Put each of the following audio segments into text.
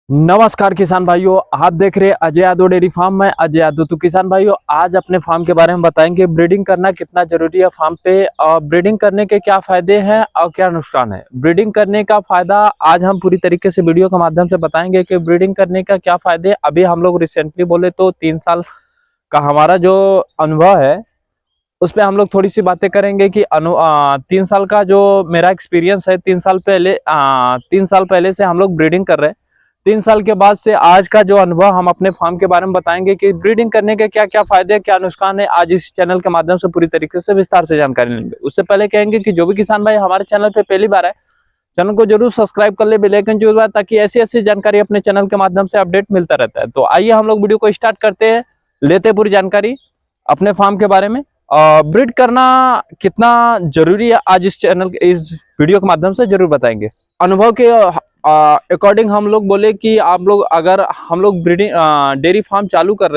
नमस्कार किसान भाइयों, आप देख रहे हैं अजय यादव डेयरी फार्म में। अजय यादव। तो किसान भाइयों, आज अपने फार्म के बारे में बताएंगे ब्रीडिंग करना कितना जरूरी है फार्म पे, और ब्रीडिंग करने के क्या फायदे हैं और क्या नुकसान है। ब्रीडिंग करने का फायदा आज हम पूरी तरीके से वीडियो के माध्यम से बताएंगे कि ब्रीडिंग करने का क्या फायदे। अभी हम लोग रिसेंटली बोले तो 3 साल का हमारा जो अनुभव है उस पर हम लोग थोड़ी सी बातें करेंगे कि 3 साल का जो मेरा एक्सपीरियंस है। 3 साल पहले से हम लोग ब्रीडिंग कर रहे हैं। 3 साल के बाद से आज का जो अनुभव हम अपने फार्म के बारे में बताएंगे कि ब्रीडिंग करने के क्या क्या फायदे क्या नुकसान है। आज इस चैनल के माध्यम से पूरी तरीके से विस्तार से जानकारी लेंगे। उससे पहले कहेंगे कि जो भी किसान भाई हमारे चैनल पे पहली बार है, चैनल को जरूर सब्सक्राइब कर ले, बेल आइकन जरूर दबाएं, ताकि ऐसी ऐसी जानकारी अपने चैनल के माध्यम से अपडेट मिलता रहता है। तो आइए हम लोग वीडियो को स्टार्ट करते हैं, लेते हैं पूरी जानकारी अपने फार्म के बारे में। ब्रीड करना कितना जरूरी है आज इस वीडियो के माध्यम से जरूर बताएंगे। अनुभव के अकॉर्डिंग हम लोग बोले कि आप लोग अगर हम लोग ब्रीडिंग डेयरी फार्म चालू कर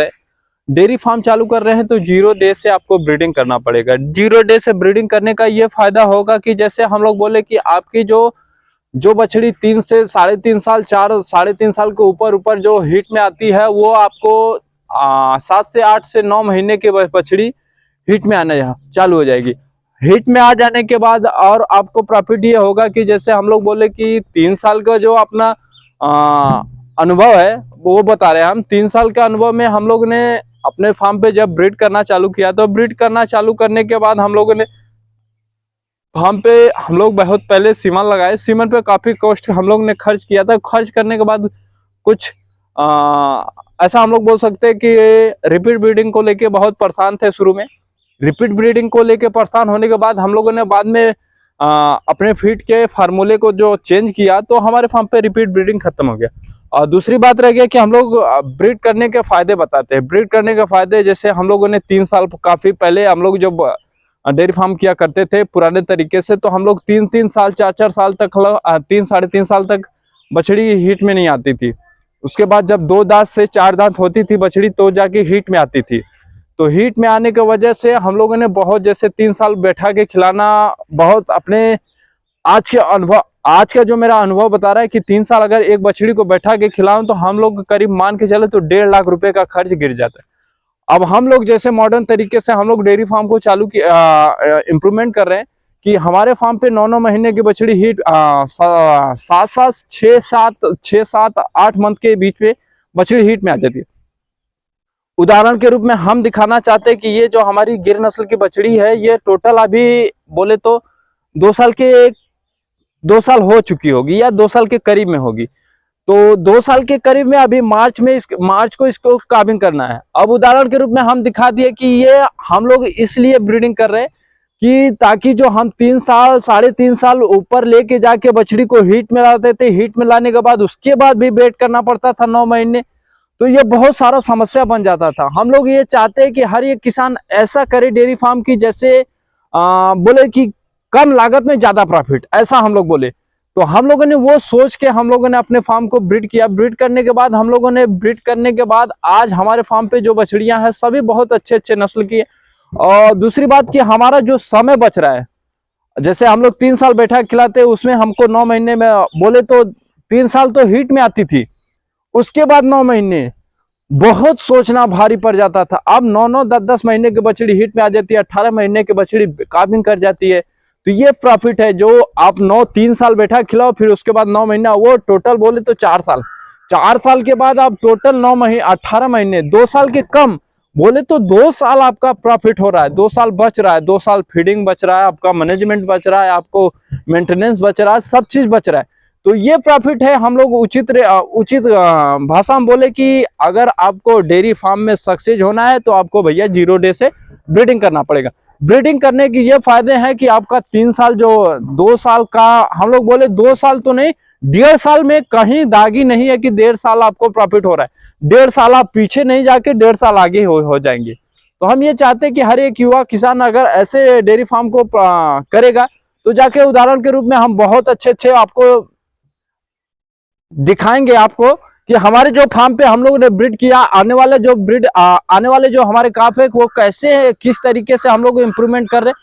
रहे हैं तो 0 डे से आपको ब्रीडिंग करना पड़ेगा। 0 डे से ब्रीडिंग करने का ये फायदा होगा कि जैसे हम लोग बोले कि आपकी जो बछड़ी 3 से 3.5 साल 3.5 साल के ऊपर जो हीट में आती है, वो आपको 7 से 8 से 9 महीने के बछड़ी हीट में आने चालू हो जाएगी। हीट में आ जाने के बाद और आपको प्रॉफिट ये होगा कि जैसे हम लोग बोले कि 3 साल का जो अपना अनुभव है वो बता रहे हैं। हम 3 साल के अनुभव में हम लोग ने अपने फार्म पे जब ब्रीड करना चालू किया, तो ब्रीड करना चालू करने के बाद हम लोगों ने फार्म पे हम लोग बहुत पहले सीमन लगाए। सीमन पे काफी कॉस्ट हम लोग ने खर्च किया था। खर्च करने के बाद कुछ ऐसा हम लोग बोल सकते हैं कि रिपीट ब्रीडिंग को लेके बहुत परेशान थे शुरू में। रिपीट ब्रीडिंग को लेके परेशान होने के बाद हम लोगों ने बाद में अपने फीड के फार्मूले को जो चेंज किया, तो हमारे फार्म पे रिपीट ब्रीडिंग खत्म हो गया। और दूसरी बात रह गया कि हम लोग ब्रीड करने के फायदे बताते हैं। ब्रीड करने के फायदे जैसे हम लोगों ने 3 साल काफी पहले हम लोग जब डेयरी फार्म किया करते थे पुराने तरीके से, तो हम लोग 3-3 साल 4-4 साल तक 3-3.5 साल तक बछड़ी हीट में नहीं आती थी। उसके बाद जब 2 दांत से 4 दांत होती थी बछड़ी, तो जाके हीट में आती थी। तो हीट में आने की वजह से हम लोगों ने बहुत जैसे 3 साल बैठा के खिलाना बहुत अपने आज का जो मेरा अनुभव बता रहा है कि 3 साल अगर एक बछड़ी को बैठा के खिलाऊं तो हम लोग करीब मान के चले तो 1.5 लाख रुपए का खर्च गिर जाता है। अब हम लोग जैसे मॉडर्न तरीके से हम लोग डेयरी फार्म को चालू इम्प्रूवमेंट कर रहे हैं कि हमारे फार्म पे 9-9 महीने की बछड़ी हीट 6-7-8 मंथ के बीच में बछड़ी हीट में आ जाती है। उदाहरण के रूप में हम दिखाना चाहते हैं कि ये जो हमारी गिर नस्ल की बछड़ी है, ये टोटल अभी बोले तो 2 साल हो चुकी होगी या 2 साल के करीब में होगी। तो 2 साल के करीब में अभी मार्च को इसको काबिंग करना है। अब उदाहरण के रूप में हम दिखा दिए कि ये हम लोग इसलिए ब्रीडिंग कर रहे हैं कि ताकि जो हम 3 साल 3.5 साल ऊपर लेके जाके बछड़ी को हीट में लाते थे, हीट में लाने के बाद उसके बाद भी वेट करना पड़ता था 9 महीने, तो ये बहुत सारा समस्या बन जाता था। हम लोग ये चाहते हैं कि हर एक किसान ऐसा करे डेयरी फार्म की जैसे बोले कि कम लागत में ज्यादा प्रॉफिट, ऐसा हम लोग बोले। तो हम लोगों ने वो सोच के हम लोगों ने अपने फार्म को ब्रीड किया। ब्रीड करने के बाद आज हमारे फार्म पे जो बछड़ियां हैं सभी बहुत अच्छे अच्छे नस्ल की है। और दूसरी बात कि हमारा जो समय बच रहा है, जैसे हम लोग 3 साल बैठा खिलाते उसमें हमको 9 महीने में बोले तो 3 साल तो हीट में आती थी, उसके बाद 9 महीने बहुत सोचना भारी पड़ जाता था। अब 9-9 10-10 महीने की बछड़ी हीट में आ जाती है, 18 महीने की बछड़ी काबिंग कर जाती है। तो ये प्रॉफिट है जो आप 3 साल बैठा खिलाओ, फिर उसके बाद 9 महीना, वो टोटल बोले तो 4 साल के बाद आप टोटल 9 महीने 18 महीने 2 साल के कम बोले तो 2 साल आपका प्रॉफिट हो रहा है। 2 साल बच रहा है, 2 साल फीडिंग बच रहा है, आपका मैनेजमेंट बच रहा है, आपको मेंटेनेंस बच रहा है, सब चीज बच रहा है। तो ये प्रॉफिट है। हम लोग उचित भाषा में बोले कि अगर आपको डेयरी फार्म में सक्सेस होना है तो आपको भैया 0 डे से ब्रीडिंग करना पड़ेगा। ब्रीडिंग करने के ये फायदे हैं कि आपका 3 साल जो 2 साल का हम लोग बोले 2 साल तो नहीं, 1.5 साल में कहीं दागी नहीं है कि 1.5 साल आपको प्रॉफिट हो रहा है। 1.5 साल आप पीछे नहीं जाके 1.5 साल आगे हो जाएंगे। तो हम ये चाहते हैं कि हर एक युवा किसान अगर ऐसे डेयरी फार्म को करेगा तो जाके उदाहरण के रूप में हम बहुत अच्छे आपको दिखाएंगे आपको कि हमारे जो फार्म पे हम लोगों ने ब्रीड किया, आने वाले जो हमारे काफ है वो कैसे किस तरीके से हम लोग इम्प्रूवमेंट कर रहे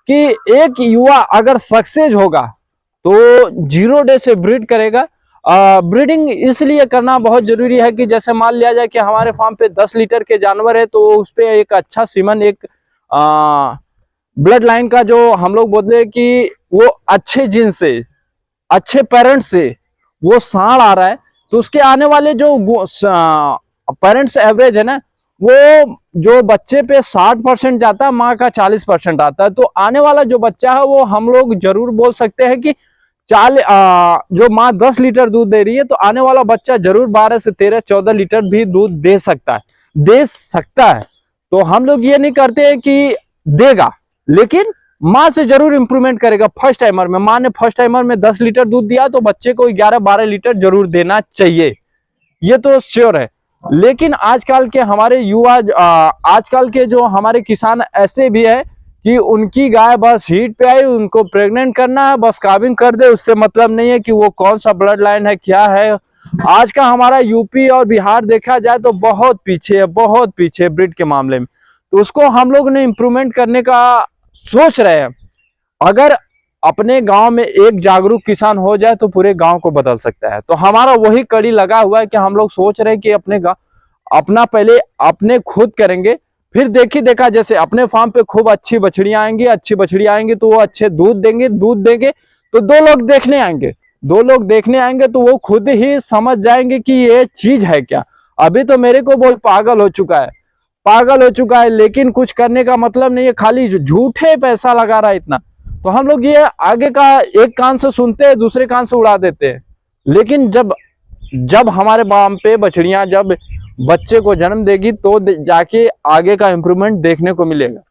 कि एक युवा अगर सक्सेस होगा तो 0 डे से ब्रीड करेगा ब्रीडिंग इसलिए करना बहुत जरूरी है कि जैसे मान लिया जाए कि हमारे फार्म पे 10 लीटर के जानवर है, तो उस पे एक अच्छा सीमन, एक ब्लड लाइन का जो हम लोग बोलते हैं कि वो अच्छे जीन से, अच्छे पेरेंट्स से वो सांड आ रहा है, तो उसके आने वाले जो पेरेंट्स एवरेज है ना, वो जो बच्चे पे 60% जाता है, माँ का 40% आता है। तो आने वाला जो बच्चा है वो हम लोग जरूर बोल सकते हैं कि जो माँ 10 लीटर दूध दे रही है, तो आने वाला बच्चा जरूर 12 से 13, 14 लीटर भी दूध दे सकता है। तो हम लोग ये नहीं करते हैं कि देगा, लेकिन माँ से जरूर इंप्रूवमेंट करेगा। फर्स्ट टाइमर में माँ ने फर्स्ट टाइमर में 10 लीटर दूध दिया, तो बच्चे को 11-12 लीटर जरूर देना चाहिए, ये तो श्योर है। लेकिन आजकल के हमारे युवा, आजकल के जो हमारे किसान ऐसे भी है कि उनकी गाय बस हीट पे आई, उनको प्रेग्नेंट करना है, बस काबिंग कर दे, उससे मतलब नहीं है कि वो कौन सा ब्लड लाइन है, क्या है। आज का हमारा यूपी और बिहार देखा जाए तो बहुत पीछे है, बहुत पीछे ब्रीड के मामले में। तो उसको हम लोग ने इम्प्रूवमेंट करने का सोच रहे हैं। अगर अपने गांव में एक जागरूक किसान हो जाए तो पूरे गांव को बदल सकता है। तो हमारा वही कड़ी लगा हुआ है कि हम लोग सोच रहे हैं कि अपना पहले अपने खुद करेंगे, फिर देखा जैसे अपने फार्म पे खूब अच्छी बछड़ियां आएंगी तो वो अच्छे दूध देंगे तो 2 लोग देखने आएंगे तो वो खुद ही समझ जाएंगे कि ये चीज है क्या। अभी तो मेरे को बहुत पागल हो चुका है, लेकिन कुछ करने का मतलब नहीं है, खाली झूठे पैसा लगा रहा है इतना। तो हम लोग ये आगे का एक कान से सुनते हैं, दूसरे कान से उड़ा देते हैं। लेकिन जब हमारे फार्म पे बछड़ियां जब बच्चे को जन्म देगी तो जाके आगे का इंप्रूवमेंट देखने को मिलेगा।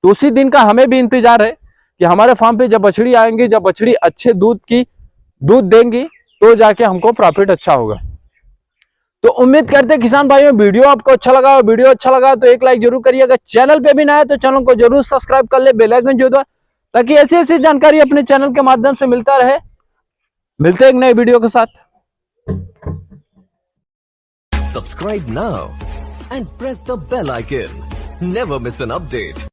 तो उसी दिन का हमें भी इंतजार है कि हमारे फार्म पे जब बछड़ी आएंगी, जब बछड़ी अच्छे दूध देंगी, तो जाके हमको प्रॉफिट अच्छा होगा। तो उम्मीद करते हैं किसान भाइयों वीडियो आपको अच्छा लगा तो एक लाइक जरूर करिएगा। चैनल पे भी नया है तो चैनल को जरूर सब्सक्राइब कर ले, बेल आइकन जो दो, ताकि ऐसी जानकारी अपने चैनल के माध्यम से मिलता रहे। मिलते हैं एक नए वीडियो के साथ। Subscribe now and press the bell icon. Never miss an update.